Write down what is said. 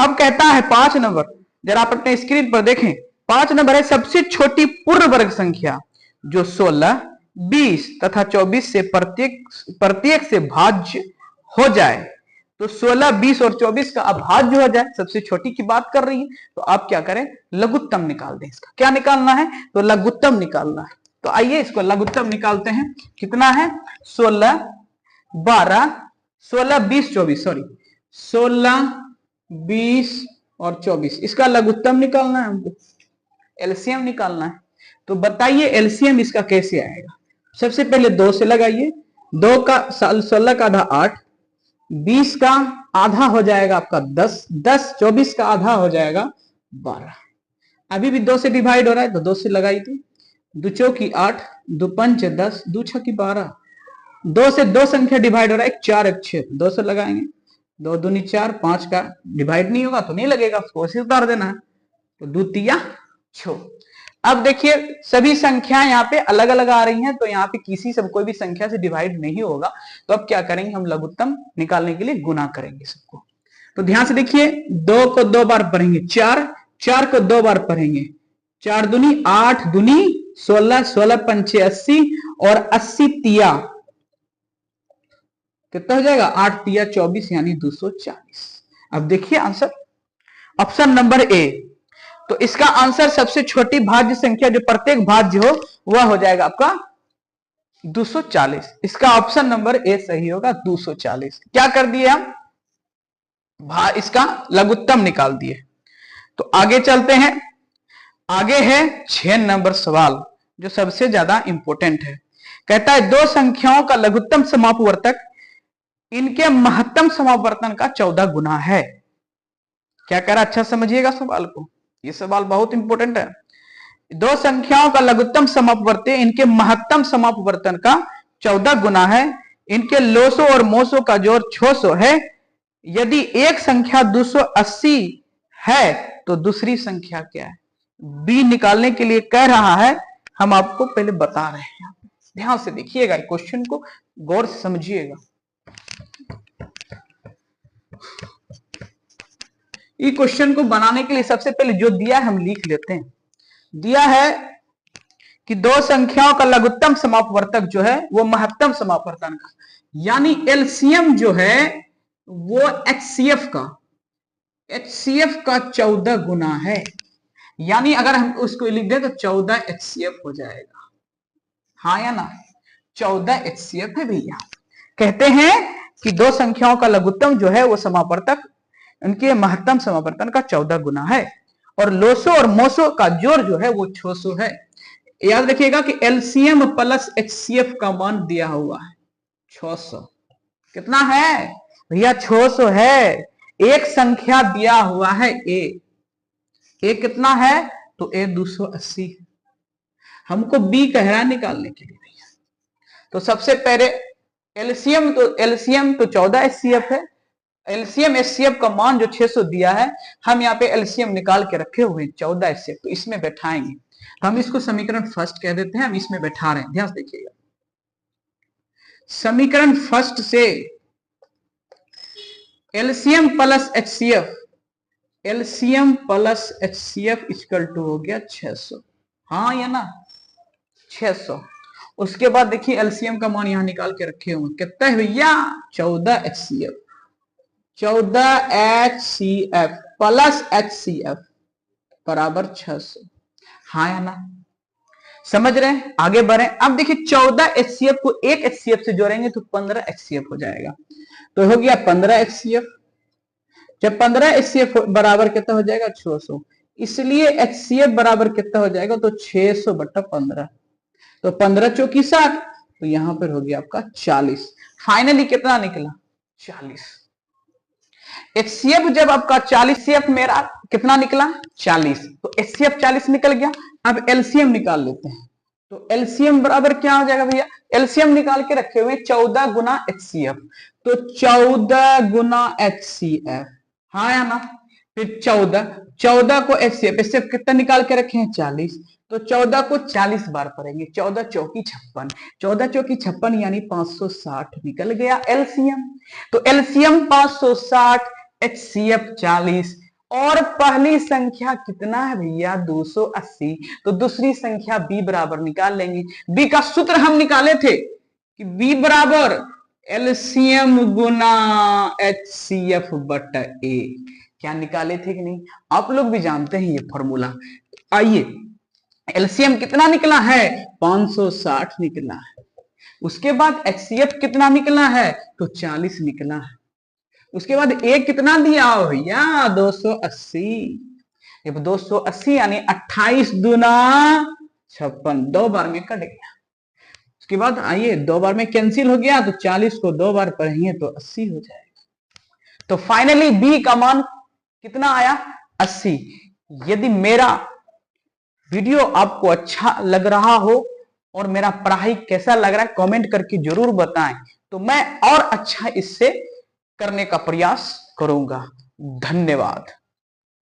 अब कहता है 5 नंबर, जरा आप अपने स्क्रीन पर देखें। 5 नंबर है सबसे छोटी पूर्ण वर्ग संख्या जो 16, 20 तथा 24 से प्रत्येक से भाज्य हो जाए। तो 16, 20 और 24 का अभाज्य हो जाए, सबसे छोटी की बात कर रही है। तो आप क्या करें, लघुत्तम निकाल दें। इसका क्या निकालना है, तो लघुत्तम निकालना है। तो आइए इसको लघुत्तम निकालते हैं। कितना है, 16, 12, 16, 20, 24, सॉरी 16, 20 और 24, इसका लघुत्तम निकालना है हमको, एलसीएम निकालना है। तो बताइए एलसीएम इसका कैसे आएगा। सबसे पहले 2 से लगाइए, 2 का 16 का आधा 8, 20 का आधा हो जाएगा आपका 10, 10, 24 का आधा हो जाएगा 12। अभी भी 2 से डिवाइड हो रहा है तो 2 से लगाई थी, 2 चौकी 8, 2 पंच 10, 2 छकी 12। 2 से 2 संख्या डिवाइड हो रहा है, 4 1 6, 2 से लगाएंगे, 2 दूनी 4, 5 का डिवाइड नहीं होगा तो नहीं लगेगा, उसको ऐसे उतार देना है। तो 2 तिया 6। अब देखिए सभी संख्याएं यहाँ पे अलग अलग आ रही हैं, तो यहाँ पे किसी से कोई भी संख्या से डिवाइड नहीं होगा। तो अब क्या करेंगे, हम लघुत्तम निकालने के लिए गुना करेंगे सबको। तो ध्यान से देखिए, 2 को 2 बार पढ़ेंगे, 4, 4 को 2 बार पढ़ेंगे, 4 दूनी 8, दूनी 16, 16 पंचे 80 और 80 तिया कितना हो जाएगा, 8 तिया 24 यानी 240। अब देखिए आंसर, ऑप्शन नंबर ए। तो इसका आंसर सबसे छोटी भाज्य संख्या जो प्रत्येक भाज्य हो वह हो जाएगा आपका 240। इसका ऑप्शन नंबर ए सही होगा, 240। क्या कर दिए हम, इसका लघुत्तम निकाल दिए। तो आगे चलते हैं। आगे है 6 नंबर सवाल जो सबसे ज्यादा इंपॉर्टेंट है। कहता है 2 संख्याओं का लघुत्तम समापवर्तक इनके महत्तम समापवर्तन का 14 गुना है। क्या कह रहा, अच्छा समझिएगा सवाल को, ये सवाल बहुत इंपॉर्टेंट है। 2 संख्याओं का लघुत्तम समापवर्तन इनके महत्तम समापवर्तन का 14 गुना है। इनके लोसो और मोसो का जोड़ 600 है। यदि एक संख्या 280 है तो दूसरी संख्या क्या है। बी निकालने के लिए कह रहा है, हम आपको पहले बता रहे हैं। ध्यान से देखिएगा, क्वेश्चन को गौर से समझिएगा। इस क्वेश्चन को बनाने के लिए सबसे पहले जो दिया है हम लिख लेते हैं। दिया है कि 2 संख्याओं का लघुत्तम समापवर्तक जो है वो महत्तम समापवर्तन का, यानी एलसीएम जो है वो एचसीएफ का 14 गुना है। यानी अगर हम उसको लिख दें तो 14 एचसीएफ हो जाएगा। हाँ या ना, 14 एचसीएफ है भैया। कहते हैं कि 2 संख्याओं का लघुत्तम जो है वो समापवर्तक उनके महत्तम समापवर्तन का 14 गुना है, और लोसो और मोसो का जोड़ जो है वो 600 है। याद रखिएगा कि एलसीएम प्लस एचसीएफ का मान दिया हुआ है 600। कितना है भैया, 600 है। एक संख्या दिया हुआ है ए कितना है, तो ए 280 है। हमको बी कह रहा है निकालने के लिए भैया। तो सबसे पहले एलसीएम तो 14 एचसीएफ है। एलसीएम एचसीएफ का मान जो 600 दिया है, हम यहाँ पे एलसीएम निकाल के रखे हुए 14 एचसीएफ, तो इसमें बैठाएंगे। तो हम इसको समीकरण फर्स्ट कह देते हैं, हम इसमें बैठा रहे हैं। ध्यान से देखिएगा, समीकरण फर्स्ट से LCM plus HCF equal to हो गया 600। हाँ या ना, 600। उसके बाद देखिए एलसीएम का मान यहां निकाल के रखे हुए कितना है भैया, 14 एचसीएफ प्लस एचसीएफ बराबर 600। हाँ या ना, समझ रहे हैं, आगे बढ़े। अब देखिए 14 एचसीएफ को 1 एचसीएफ से जोड़ेंगे तो 15 एचसीएफ हो जाएगा। तो हो गया 15 एचसीएफ। जब 15 एचसीएफ बराबर कितना हो जाएगा, 600। इसलिए एचसीएफ बराबर कितना हो जाएगा, तो 600/15। तो 15 चौकी 60, तो यहां पर हो गया आपका 40। फाइनली कितना निकला, 40। एचसीएफ जब आपका 40, सीएफ मेरा कितना निकला, 40। तो एचसीएफ 40 निकल गया। अब एलसीएम निकाल लेते हैं। तो एलसीएम बराबर क्या हो जाएगा भैया, एलसीएम निकाल के रखे हुए 14 गुना एचसीएफ, तो 14 गुना एचसीएफ। हाँ या ना, फिर 14 को एचसीएफ कितना निकाल के रखे हैं, 40। तो 14 को 40 बार पढ़ेंगे, 14 चौकी 56, 14 चौकी 56 यानी 560 निकल गया एलसीएम। तो एलसीएम 560, एचसीएफ 40, और पहली संख्या कितना है भैया 280। तो दूसरी संख्या b बराबर निकाल लेंगे। b का सूत्र हम निकाले थे कि b बराबर एलसीएम गुना HCF बटा a। क्या निकाले थे कि नहीं? आप लोग भी जानते हैं ये फॉर्मूला। आइए, एलसीएम कितना निकला है? 560 निकला है। उसके बाद HCF कितना निकला है? तो 40 निकला है। उसके बाद a कितना दिया हो भैया? 280। जब 280 यानी 28 दूना 56, 2 बार में कट गया। उसके बाद आइए 2 बार में कैंसिल हो गया, तो 40 को 2 बार पढ़ेंगे तो 80 हो जाएगा। तो फाइनली b का मान कितना आया? 80। यदि मेरा वीडियो आपको अच्छा लग रहा हो और मेरा पढ़ाई कैसा लग रहा है कमेंट करके जरूर बताएं, तो मैं और अच्छा इससे करने का प्रयास करूंगा। धन्यवाद।